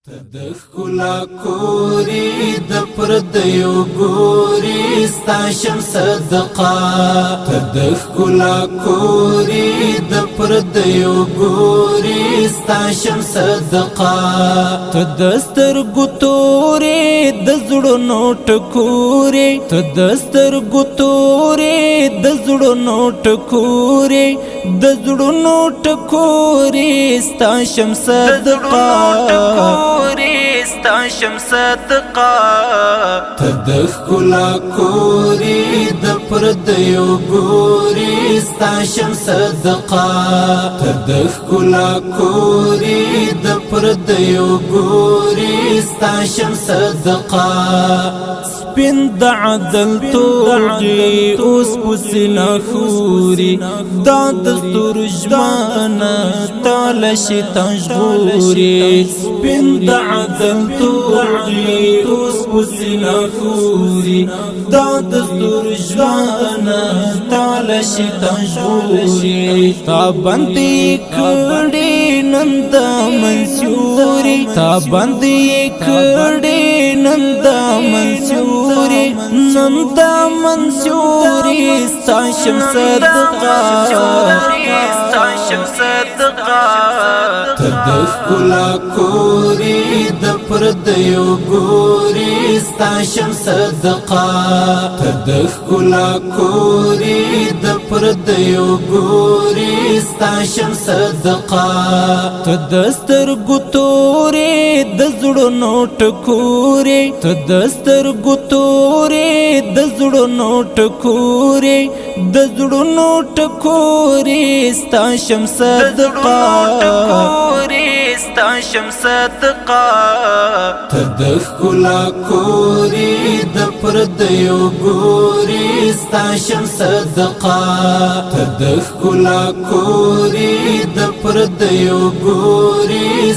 تدخلا کوری د پردیو ګوري ستاشم صدقه تدخلا کوری د پردیو ګوري ستاشم صدقه تدستر ګتوري د زړونو ټکوري تدستر ګتوري د زړونو ټکوري د زړونو ټکوري ستاشم صدقه ستاشم صدقه تدخلا کوری د پردیو ګوري ستاشم صدقه تدخلا کوری د پردیو ګوري ستاشم صدقه سپین د عدل توغي اوس پسنا خوري دا دستور جمانه تاله شیطان ژغوري سپین د عدل توغي اوس پسنا خوري دا دستور جمانه تاله شیطان ژغوري تا باندې کړي نن د منصوري تا باندې کړي نن د منصوري نن د منصوري ستاشم صدقه ستاشم صدقه تدخلا کوری د پردیو ګوري ستاشم صدقه تدخلا کوری د پردیو ګوري ستاشم صدقه تدستر ګتوري د زړونو ټکوري تدستر ګتوري د زړونو ټکوري د زړونو ټکوري ستاشم صدقه ستاشم صدقه تدخلا کوری د پردیو ګوري ستاشم صدقه تدخلا کوری د پردیو ګوري